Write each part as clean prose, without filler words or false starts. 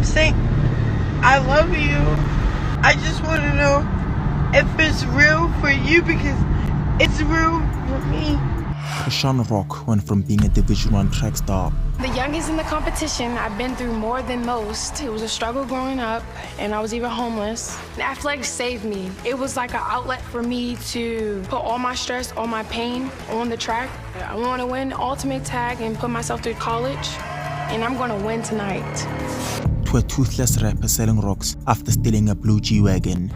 I'm saying I love you. I just want to know if it's real for you because it's real for me. Chrisean Rock went from being a Division 1 track star, The youngest in the competition. I've been through more than most. It was a struggle growing up, and I was even homeless. Athletics saved me. It was like an outlet for me to put all my stress, all my pain on the track. I want to win ultimate tag and put myself through college, and I'm going to win tonight. to a toothless rapper selling rocks after stealing a blue G-Wagon.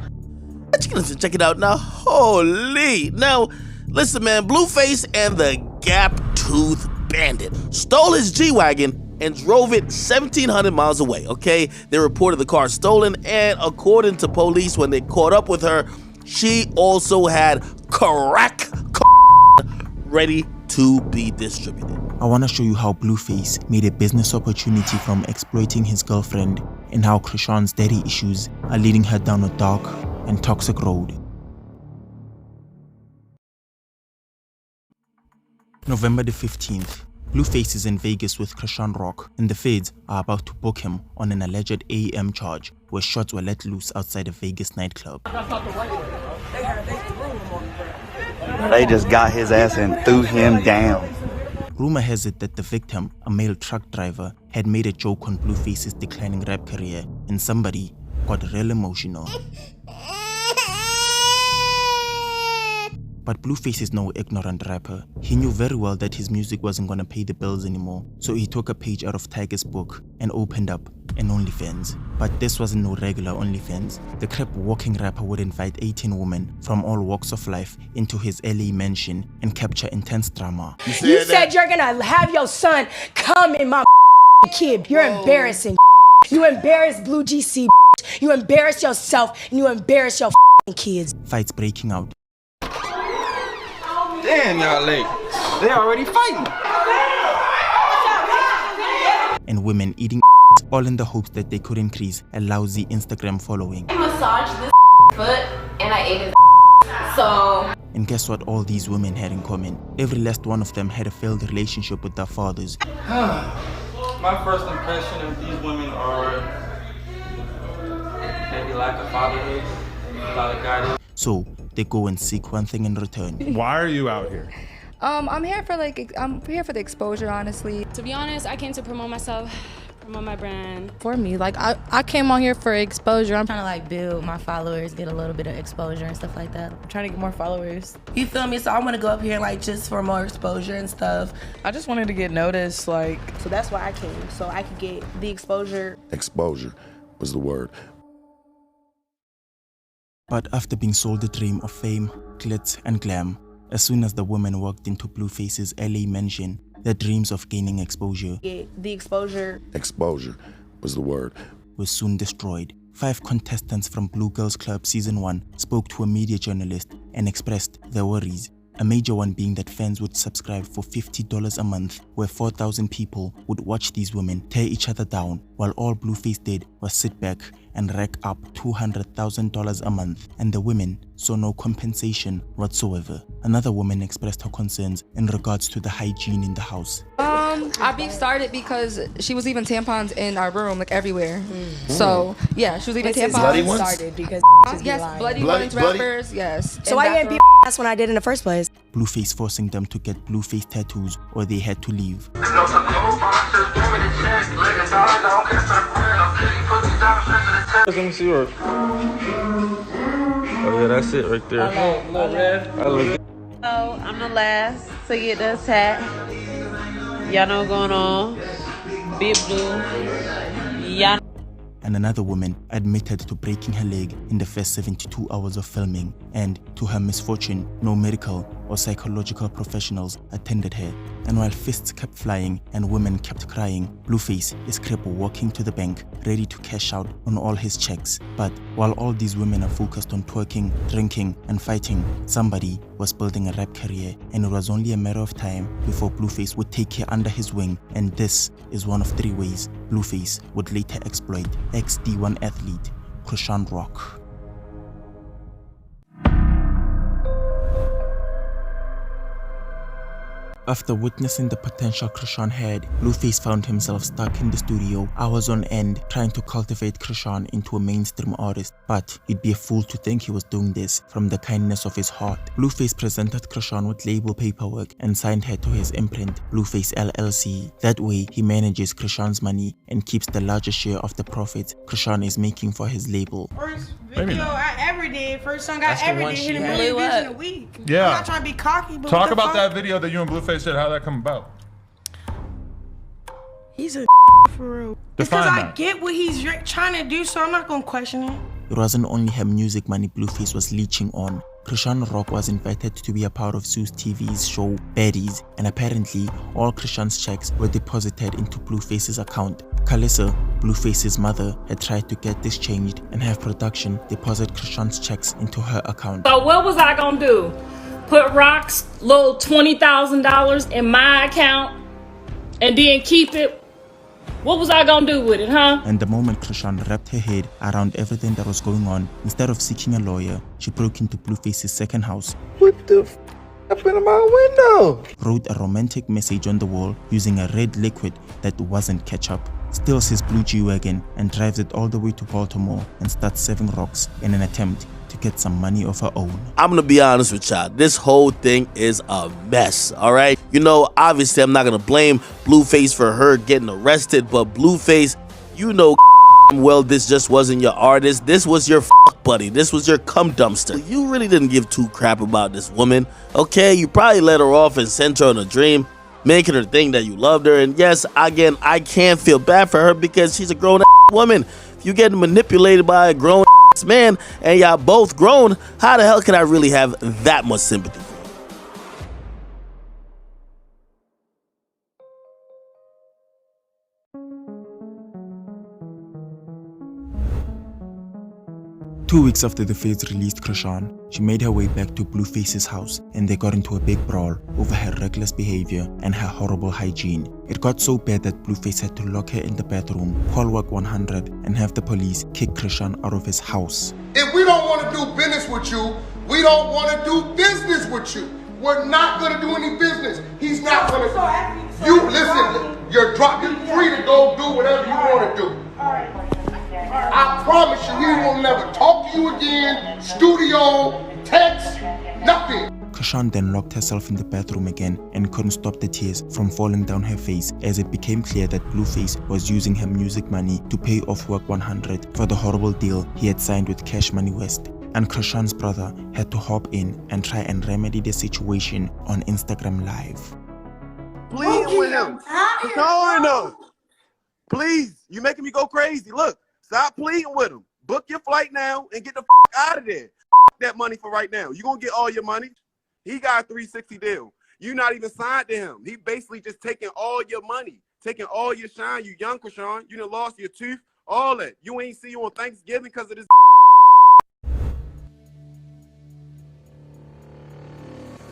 Listen, check it out now. Holy. Now, listen, man, Blueface and the Gap Tooth Bandit stole his G-Wagon and drove it 1,700 miles away, okay? They reported the car stolen, and according to police, when they caught up with her, she also had crack ready to be distributed. I want to show you how Blueface made a business opportunity from exploiting his girlfriend and how Chrisean's daddy issues are leading her down a dark and toxic road. November the 15th, Blueface is in Vegas with Chrisean Rock, and the feds are about to book him on an alleged AEM charge where shots were let loose outside a Vegas nightclub. They just got his ass and threw him down. Rumor has it that the victim, a male truck driver, had made a joke on Blueface's declining rap career, and somebody got real emotional. But Blueface is no ignorant rapper. He knew very well that his music wasn't gonna pay the bills anymore, so he took a page out of Tiger's book and opened up an OnlyFans. But this wasn't no regular OnlyFans. The crap walking rapper would invite 18 women from all walks of life into his LA mansion and capture intense drama. You said you're gonna have your son come in my kid. You're embarrassing. You embarrass Blue GC. You embarrass yourself and you embarrass your kids. Fights breaking out. Damn, y'all late. They already fighting. And women eating all in the hopes that they could increase a lousy Instagram following. I massaged this foot and I ate his so. And guess what all these women had in common? Every last one of them had a failed relationship with their fathers. My first impression of these women are maybe lack of fatherhood, a lot of guidance. So they go and seek one thing in return. Why are you out here? I'm here for the exposure, honestly. To be honest, I came to promote myself, promote my brand. For me, like I came on here for exposure. I'm trying to like build my followers, get a little bit of exposure and stuff like that. I'm trying to get more followers. You feel me? So I want to go up here like just for more exposure and stuff. I just wanted to get noticed, like. So that's why I came, so I could get the exposure. Exposure was the word. But after being sold the dream of fame, glitz and glam, as soon as the women walked into Blueface's LA mansion, their dreams of gaining exposure, get the exposure. Exposure was the word. Was soon destroyed. 5 contestants from Blue Girls Club Season 1 spoke to a media journalist and expressed their worries. A major one being that fans would subscribe for $50 a month, where 4,000 people would watch these women tear each other down, while all Blueface did was sit back and rack up $200,000 a month, and the women saw no compensation whatsoever. Another woman expressed her concerns in regards to the hygiene in the house. Our beef started because she was leaving tampons in our room, like everywhere. So yeah, she was leaving tampons. Bloody ones? Started because yes, bloody ones, rappers, yes. So why you didn't beat ass when I did in the first place? Blueface forcing them to get Blueface tattoos or they had to leave. Let me see yours. Oh yeah, that's it right there. So I'm the last to get the tat. Y'all know what's going on. Big Blue. Y'all. And another woman admitted to breaking her leg in the first 72 hours of filming, and to her misfortune, no medical or psychological professionals attended her. And while fists kept flying and women kept crying, Blueface is crippled walking to the bank, ready to cash out on all his checks. But while all these women are focused on twerking, drinking, and fighting, somebody was building a rap career, and it was only a matter of time before Blueface would take her under his wing, and this is one of 3 ways Blueface would later exploit ex-D1 athlete Chrisean Rock. After witnessing the potential Chrisean had, Blueface found himself stuck in the studio hours on end trying to cultivate Chrisean into a mainstream artist, but he'd be a fool to think he was doing this from the kindness of his heart. Blueface presented Chrisean with label paperwork and signed her to his imprint, Blueface LLC. That way, he manages Chrisean's money and keeps the largest share of the profits Chrisean is making for his label. First video I ever did, first song I ever did, hit a had. million views in a week. Yeah. I'm not trying to be cocky, but Talk about that video that you and Blueface did. How'd that come about? He's a for real. It's Define because I that. get what he's trying to do, so I'm not gonna question it. It wasn't only her music money Blueface was leeching on. Chrisean Rock was invited to be a part of Zeus TV's show Baddies, and apparently all Chrisean's checks were deposited into Blueface's account. Kalissa, Blueface's mother, had tried to get this changed and have production deposit Chrisean's checks into her account. So what was I gonna do? Put Rock's little $20,000 in my account and then keep it? What was I gonna do with it, huh? And the moment Chrisean wrapped her head around everything that was going on, instead of seeking a lawyer, she broke into Blueface's second house. What the f up in my window? Wrote a romantic message on the wall using a red liquid that wasn't ketchup, steals his blue G-Wagon and drives it all the way to Baltimore and starts serving rocks in an attempt to get some money of her own. I'm gonna be honest with y'all, this whole thing is a mess, alright? You know, obviously I'm not gonna blame Blueface for her getting arrested, but Blueface, you know well this just wasn't your artist, this was your buddy, this was your cum dumpster. You really didn't give two crap about this woman, okay? You probably let her off and sent her on a dream, making her think that you loved her, and yes, again, I can't feel bad for her because she's a grown woman. If you getting manipulated by a grown man and y'all both grown, how the hell can I really have that much sympathy for you? 2 weeks after the Feds released Chrisean, she made her way back to Blueface's house and they got into a big brawl over her reckless behavior and her horrible hygiene. It got so bad that Blueface had to lock her in the bathroom, call work 100 and have the police kick Chrisean out of his house. If we don't want to do business with you, we don't want to do business with you. We're not going to do any business. He's not going to. You listen, you're free to go do whatever you want to do. I promise you, he will never talk to you again, studio, text, nothing. Chrisean then locked herself in the bathroom again and couldn't stop the tears from falling down her face as it became clear that Blueface was using her music money to pay off Work 100 for the horrible deal he had signed with Cash Money West. And Chrisean's brother had to hop in and try and remedy the situation on Instagram Live. Please with him. No. Please, you making me go crazy. Look, stop pleading with him. Book your flight now and get the out of there. That money for right now. You're going to get all your money. He got a 360 deal. You're not even signed to him. He basically just taking all your money, taking all your shine. You young Chrisean, you done lost your tooth, all that. You ain't see you on Thanksgiving because of this.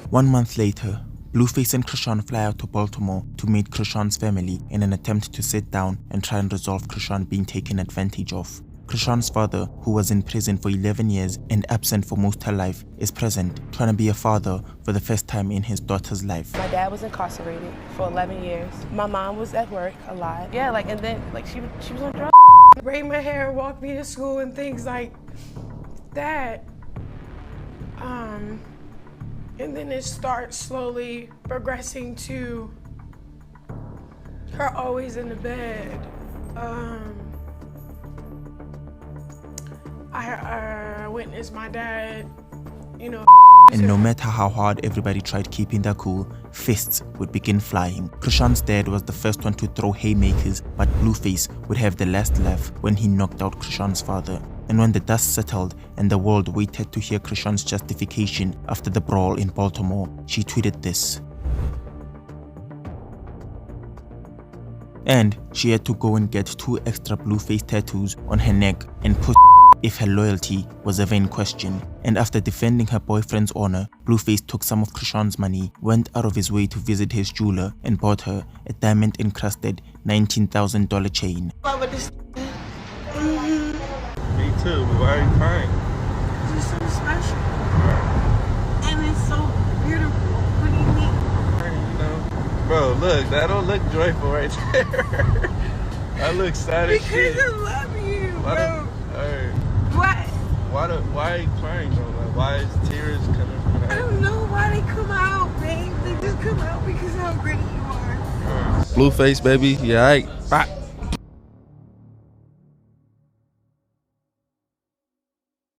One month later, Blueface and Chrisean fly out to Baltimore to meet Chrisean's family in an attempt to sit down and try and resolve Chrisean being taken advantage of. Chrisean's father, who was in prison for 11 years and absent for most of her life, is present, trying to be a father for the first time in his daughter's life. My dad was incarcerated for 11 years. My mom was at work a lot. Yeah, and then she was on drugs. Braid my hair, walk me to school and things like that. And then it starts slowly progressing to her always in the bed. I witnessed my dad, And no matter how hard everybody tried keeping their cool, fists would begin flying. Chrisean's dad was the first one to throw haymakers, but Blueface would have the last laugh when he knocked out Chrisean's father. And when the dust settled and the world waited to hear Chrisean's justification after the brawl in Baltimore, she tweeted this. And she had to go and get 2 extra Blueface tattoos on her neck and push if her loyalty was ever in question. And after defending her boyfriend's honor, Blueface took some of Chrisean's money, went out of his way to visit his jeweler and bought her a diamond-encrusted $19,000 chain. Me too, but why are you crying? It's so special. And it's so beautiful. What do you mean? You know, Bro, look, that don't look joyful right there. That looks sad as shit. Because I love you, bro. Alright. What? Why are you crying though? Like, why is tears coming from I don't know why they come out, babe. They just come out because of how great you are. Blueface, baby. Yeah, alright. Bye.